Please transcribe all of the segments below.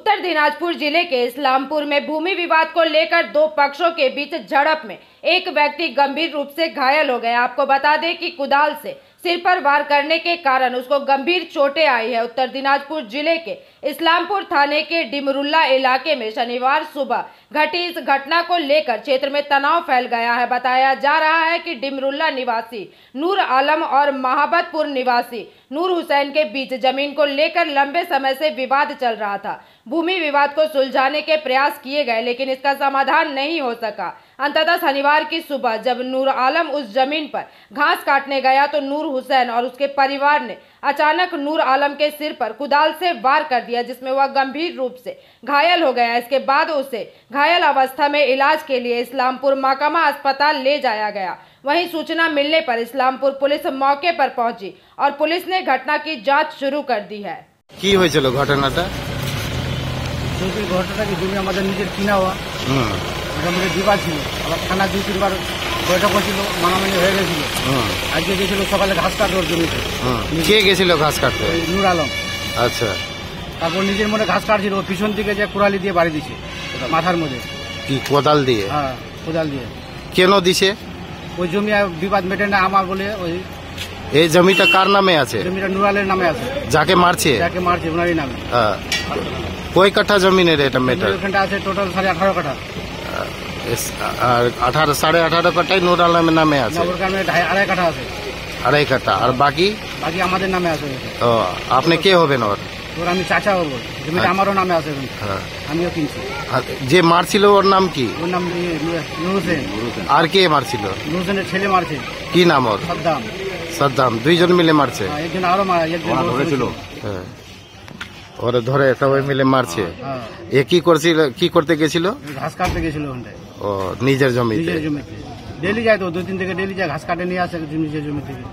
उत्तर दिनाजपुर जिले के इस्लामपुर में भूमि विवाद को लेकर दो पक्षों के बीच झड़प में एक व्यक्ति गंभीर रूप से घायल हो गया। आपको बता दें कि कुदाल से सिर पर वार करने के कारण उसको गंभीर चोटें आई है। उत्तर दिनाजपुर जिले के इस्लामपुर थाने के डिमरुल्ला इलाके में शनिवार सुबह घटी इस घटना को लेकर क्षेत्र में तनाव फैल गया है। बताया जा रहा है कि डिमरुल्ला निवासी नूर आलम और महाबतपुर निवासी नूर हुसैन के बीच जमीन को लेकर लंबे समय से विवाद चल रहा था। भूमि विवाद को सुलझाने के प्रयास किए गए लेकिन इसका समाधान नहीं हो सका। अंततः शनिवार की सुबह जब नूर आलम उस जमीन पर घास काटने गया तो नूर हुसैन और उसके परिवार ने अचानक नूर आलम के सिर पर कुदाल से वार कर दिया, जिसमें वह गंभीर रूप से घायल हो गया। इसके बाद उसे घायल अवस्था में इलाज के लिए इस्लामपुर महकमा अस्पताल ले जाया गया। वहीं सूचना मिलने पर इस्लामपुर पुलिस मौके पर पहुंची और पुलिस ने घटना की जांच शुरू कर दी है। কি হয়েছিল ঘটনাটা? ঘটনাটা কি জমি আমাদের নিজের কিনা হওয়া, মোটামুটি বিবাদ ছিল। আবার থানা 2-3 বার বৈঠক হয়েছিল, মানামানি হয়ে গেছিল। আজকে গেছিল সকালে ঘাস কাটার জমিতে। কে গেছিল ঘাস কাটতে? নূর আলম। আচ্ছা, তারপর নিজের মনে ঘাস কাটছিল, পিছন দিকে যে কুড়ালি দিয়ে বাড়ি দিছে মাথার মধ্যে। কি কোদাল দিয়ে? হ্যাঁ, কোদাল দিয়ে। কেন দিছে? ওই জমি বিবাদ মেটে না আমার বলে। ওই এই জমিটা কার নামে আছে? জমিটা নূর আলের নামে আছে। যাকে মারছে ওনারই নামে। কয় কাঠা জমিনের এটা মেটার? ওখানটা আছে টোটাল 18.5 কাঠা। আর 18.5 কাঠাই নূর আলমের নামে আছে। ওর কারণে 2.5 কাঠা আছে। 2.5 কাঠা। আর বাকি আমাদের নামে আছে। ও, আপনি কে হবেন ওর? ওর আমি চাচা হবো। জমিটা আমারও নামে আছে, আমিও কিনছি। যে মারছিল ওর নাম কি? ওর নাম নূর হোসেন। আর কে মারছিল? নূর হোসেনের ছেলে মারছে। কি নাম ওর? সাদ্দাম। দুইজন মিলে মারছে? একজন আরো মারা, একজন ধরেছিল। ওরা ধরে সবাই মিলে মারছে। এ কি করছিল, কি করতে গেছিল? ঘাস কাটতে গেছিল ওখানটায়। ও, নিজের জমিতে? নিজের জমিতে ডেলি যায় তো, 2-3 থেকে ডেলি যায় ঘাস কাটে নিয়ে আসে নিজের জমি থেকে।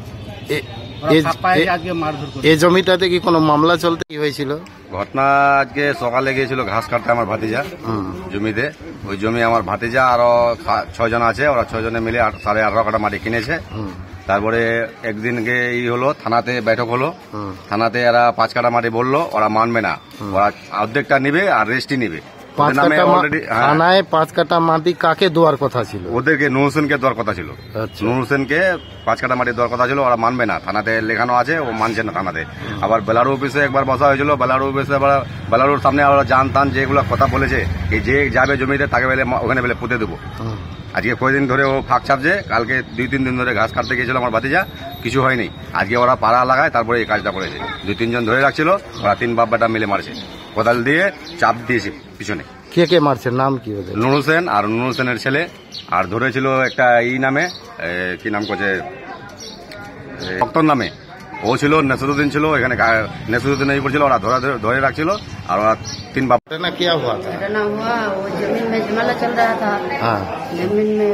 এই জমিটাতে কি কোনো মামলা চলতে কি হয়েছিল? ঘটনা আজকে সকালে গিয়েছিল ঘাস কাটতে আমার ভাতিজা জমিতে। ওই জমি আমার ভাতিজা আরো 6 জন আছে, ওরা 6 জনে মিলে 18.5 কাঠা মাটি কিনেছে। তারপরে একদিনকে হলো থানাতে বৈঠক হলো, থানাতে এরা 5 কাঠা মাটি বললো, ওরা মানবে না, ওরা অর্ধেকটা নিবে আর রেস্টই নিবে। থানায় 5 কাঠা মাটি কাকে দেওয়ার কথা ছিল? ওদেরকে নূর হোসেনকে দেওয়ার কথা ছিল। নূর হোসেনকে 5 কাঠা মাটি দেওয়ার কথা ছিল, ওরা মানবে না। থানাতে লেখানো আছে, ও মানছে না থানাতে। আবার বেলারু অফিসে একবার বসা হয়েছিল, বেলারু অফিসে বেলারুর সামনে ওরা জান টান যেগুলো কথা বলেছে, যে যাবে জমিতে তাকে বেলে ওখানে বেলে পুঁতে দেবো। আজকে কয়েকদিন ধরে ও ফাঁক ছাপছে। কালকে 2-3 দিন ধরে ঘাস কাটতে গিয়েছিল আমার ভাতিজা, কিছু হয়নি। আজকে ওরা পাড়া লাগায়, তারপরে এই কাজটা করেছে। 2-3 জন ধরে রাখছিল, ওরা 3 বাপ বেটা মিলে মারছে, কোদাল দিয়ে চাপ দিয়েছে পিছনে। কে কে মারছে? নাম কি ওদের? নূর হোসেন আর নূর হোসেনের ছেলে। আর ধরেছিল একটা নামে, কি নাম করছে, ভক্তর নামে। ও ছিল নেসরুদ্দিন ছিল, এখানে নেসরুদ্দিন এই পড়ছিল, ওরা ধরে রাখছিল। আর ওরা 3 बाप। ना क्या हुआ था? घटना हुआ, वो जमीन में झमेला चल रहा था। जमीन में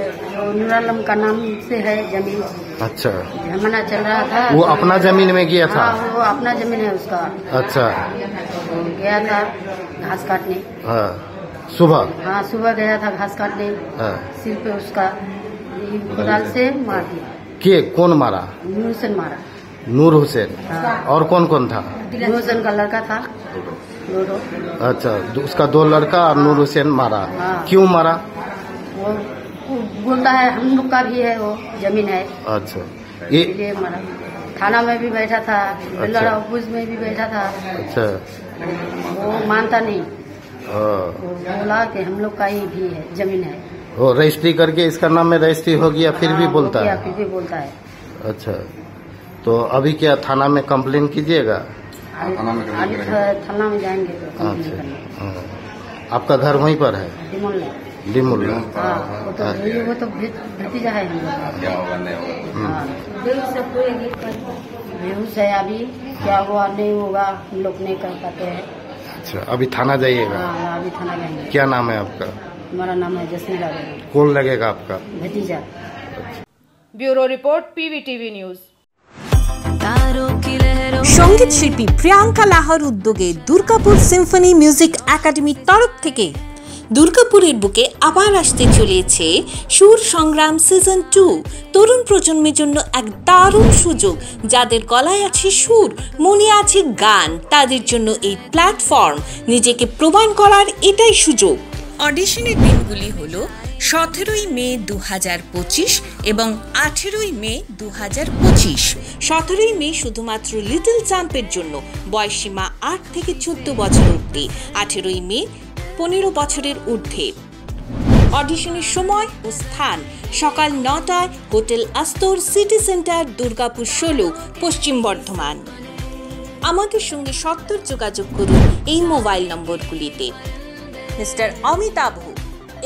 नूर आलम का नाम से है जमीन। अच्छा, झमेला चल रहा था। वो अपना जमीन में गया था? वो अपना जमीन है उसका। अच्छा, तो गया था घास काटने। सुबह? हाँ, सुबह गया था घास काटने। सिर पे उसका कुदाल से मार दिया। के कौन मारा? नूर हुसैन मारा। नूर हुसैन। और कौन कौन था? नूर हुसैन का लड़का था लोडो। अच्छा, उसका 2 लड़का और नूर हुसैन मारा। क्यों मारा? वो बोलता है हम लोग का भी है वो जमीन है। अच्छा, ये मारा। थाना में भी बैठा था, बेलर ऑफिस में भी बैठा था। अच्छा, वो मानता नहीं, वो बोला कि हम लोग का ही भी है जमीन है। वो रजिस्ट्री करके इसका नाम में रजिस्ट्री हो गया, फिर भी बोलता है? फिर भी बोलता है। अच्छा, तो अभी क्या थाना में कंप्लेन कीजिएगा? थाना में जाएंगे तो अच्छा, आपका घर वहीं पर है? डिमुल्ला। वो तो भतीजा है हम लोग। बेहोश है अभी, क्या हुआ नहीं होगा हम लोग नहीं कर पाते हैं। अच्छा, अभी थाना जाइएगा? अभी थाना जाएंगे। क्या नाम है आपका? हमारा नाम है जसमीरा। कौन लगेगा आपका? भतीजा। Bureau report, PVTV news. সঙ্গীত শিল্পী প্রিয়াঙ্কা লাহার উদ্যোগে দুর্গাপুর সিম্ফনি মিউজিক একাডেমির তরফ থেকে দুর্গাপুরের বুকে আবার আসতে চলেছে সুর সংগ্রাম সিজন 2। তরুণ প্রজন্মের জন্য এক দারুণ সুযোগ। যাদের গলায় আছে সুর, মনে আছে গান, তাদের জন্য এই প্ল্যাটফর্ম। নিজেকে প্রমাণ করার এটাই সুযোগ। অডিশনের দিনগুলি হলো 17ই মে 2025 এবং 18ই মে 2025। 17ই মে শুধুমাত্র লিটল চ্যাম্পের জন্য, বয়সীমা 8 থেকে 14 বছর অবধি। 18ই মে 15 বছরের ঊর্ধ্বে। অডিশনের সময় ও স্থান সকাল 9টায়, hotel Astor, city centre, Durgapur 16, Paschim Bardhaman. আমাদের সঙ্গে সত্বর যোগাযোগ করুন এই মোবাইল নম্বরগুলিতে। Mister Amitabh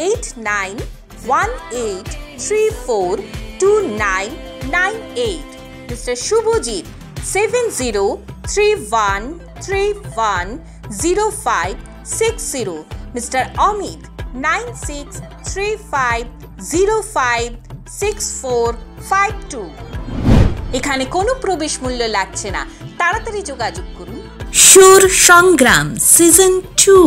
8918342998, mister Subhajit 7031310560, mister Amit 9635056452। এখানে কোনো প্রবেশ মূল্য লাগছে না, তাড়াতাড়ি যোগাযোগ করুন। সুর সংগ্রাম সিজন 2।